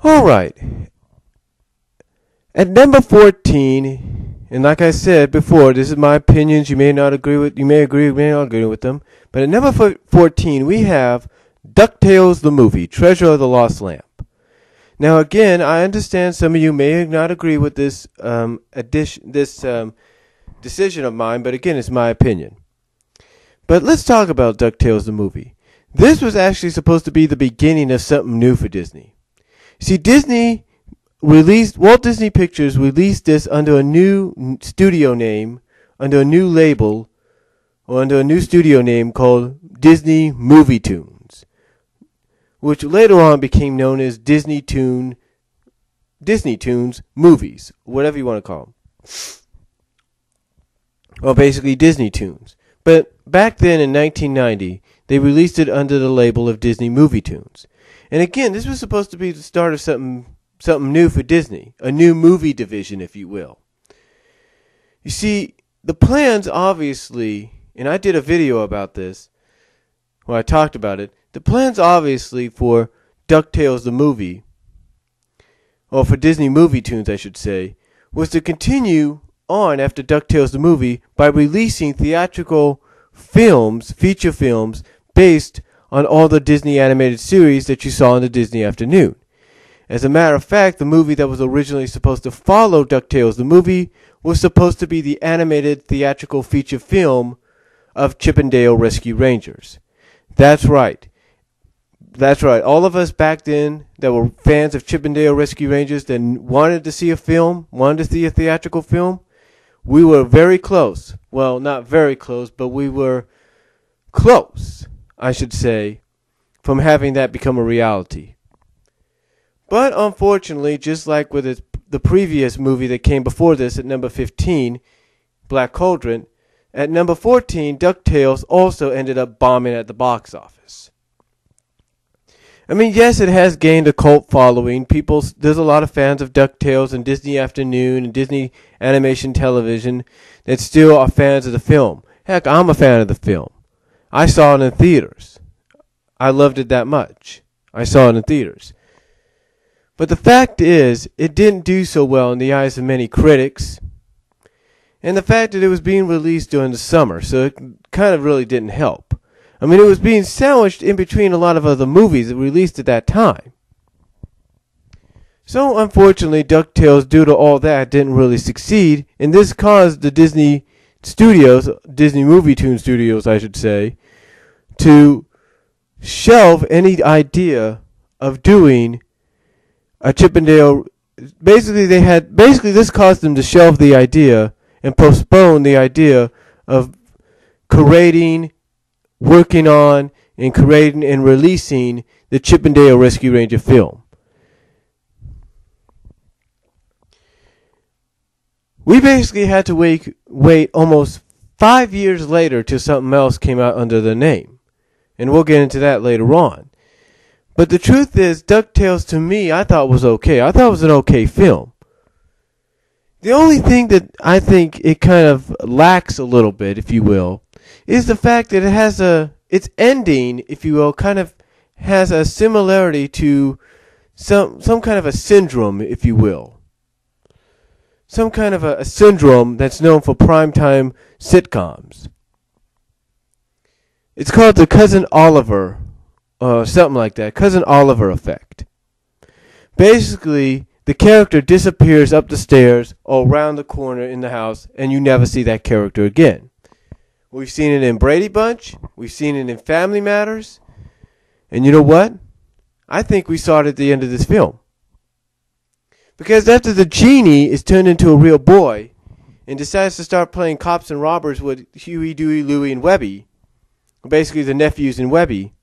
All right. At number 14, and like I said before, this is my opinions. You may agree, you may not agree with them. But at number 14, we have Ducktales the movie, Treasure of the Lost Lamp. Now, again, I understand some of you may not agree with this decision of mine, but again, it's my opinion. But let's talk about Ducktales the movie. This was actually supposed to be the beginning of something new for Disney. See, Walt Disney Pictures released this under a new studio name, under a new label, or under a new studio name called Disney Movie Tunes, which later on became known as Disney Tunes Movies, whatever you want to call them. Or basically Disney Tunes. But back then in 1990, they released it under the label of Disney Movie Tunes. And again, this was supposed to be the start of something new for Disney, a new movie division, if you will. You see, the plans obviously, and I did a video about this, where I talked about it, the plans obviously for DuckTales the movie, or for Disney Movie Tunes I should say, was to continue on after DuckTales the movie by releasing theatrical films, feature films, based on all the Disney animated series that you saw in the Disney afternoon. As a matter of fact, the movie that was originally supposed to follow DuckTales the movie was supposed to be the animated theatrical feature film of Chip 'n Dale Rescue Rangers. That's right. That's right. All of us back then that were fans of Chip 'n Dale Rescue Rangers that wanted to see a film, wanted to see a theatrical film, we were very close. Well, not very close, but we were close, I should say, from having that become a reality. But unfortunately, just like with the previous movie that came before this at number 15, Black Cauldron, at number 14, DuckTales also ended up bombing at the box office. I mean, yes, it has gained a cult following. There's a lot of fans of DuckTales and Disney Afternoon and Disney Animation Television that still are fans of the film. Heck, I'm a fan of the film. I saw it in theaters. I loved it that much. I saw it in theaters. But the fact is, it didn't do so well in the eyes of many critics. And the fact that it was being released during the summer, so it kind of really didn't help. I mean, it was being sandwiched in between a lot of other movies that released at that time. So, unfortunately, DuckTales, due to all that, didn't really succeed, and this caused the Disney Studios, Disney Movie Toon Studios, I should say, to shelve any idea of doing a Chip 'n Dale. Basically, this caused them to shelve the idea and postpone the idea of working on and creating and releasing the Chip 'n Dale Rescue Ranger film. We basically had to wait almost 5 years later till something else came out under the name. And we'll get into that later on. But the truth is, DuckTales to me, I thought was okay. I thought it was an okay film. The only thing that I think it kind of lacks a little bit, if you will, is the fact that it has its ending, if you will, kind of has a similarity to some kind of a syndrome, if you will. Some kind of a syndrome that's known for primetime sitcoms. It's called the Cousin Oliver, something like that, Cousin Oliver effect. Basically, the character disappears up the stairs or around the corner in the house, and you never see that character again. We've seen it in Brady Bunch. We've seen it in Family Matters. And you know what? I think we saw it at the end of this film. Because after the genie is turned into a real boy and decides to start playing cops and robbers with Huey, Dewey, Louie, and Webby, basically the nephews and Webby,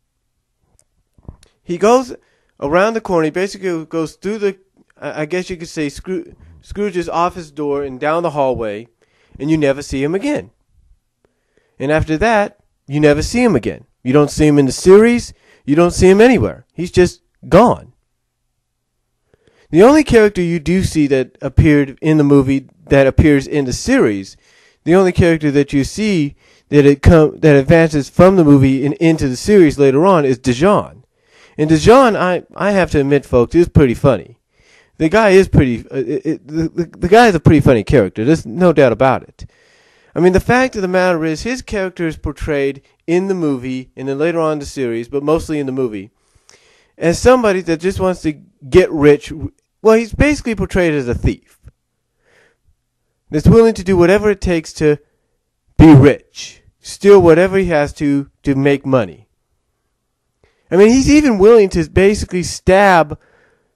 he goes around the corner. He basically goes through the, I guess you could say, Scrooge's office door and down the hallway, and you never see him again. And after that, you never see him again. You don't see him in the series. You don't see him anywhere. He's just gone. The only character you do see that appeared in the movie that appears in the series, the only character that you see that advances from the movie and into the series later on is Dijon. And DeJean, I have to admit, folks, is pretty funny. The guy is the guy is a pretty funny character. There's no doubt about it. I mean, the fact of the matter is, his character is portrayed in the movie, and then later on in the series, but mostly in the movie, as somebody that just wants to get rich. Well, he's basically portrayed as a thief that's willing to do whatever it takes to be rich, steal whatever he has to make money. I mean, he's even willing to basically stab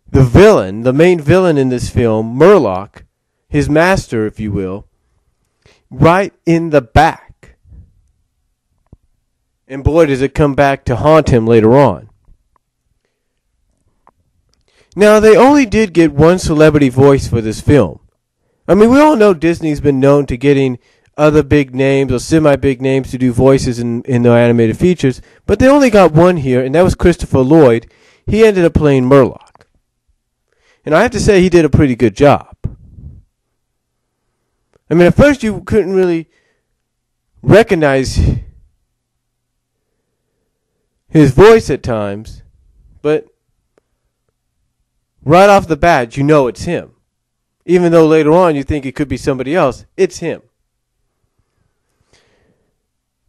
the villain, the main villain in this film, Murloc, his master, if you will, right in the back. And boy, does it come back to haunt him later on. Now, they only did get one celebrity voice for this film. I mean, we all know Disney's been known to getting other big names or semi-big names to do voices in their animated features, but they only got one here, and that was Christopher Lloyd. He ended up playing Murloc. And I have to say, he did a pretty good job. I mean, at first you couldn't really recognize his voice at times, but right off the bat, you know it's him. Even though later on you think it could be somebody else, it's him.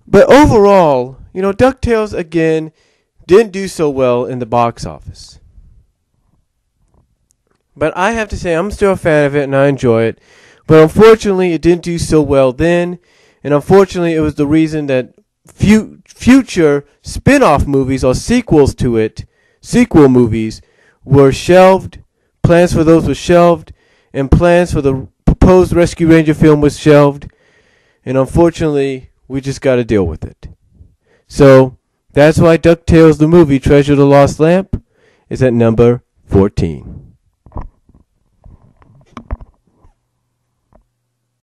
But overall, DuckTales, again, didn't do so well in the box office. But I have to say, I'm still a fan of it, and I enjoy it. But unfortunately, it didn't do so well then. And unfortunately, it was the reason that future spin-off movies or sequels to it, sequel movies, were shelved. Plans for those were shelved. And plans for the proposed Rescue Ranger film was shelved. And unfortunately, we just got to deal with it. So, that's why DuckTales the movie, Treasure the Lost Lamp, is at number 14.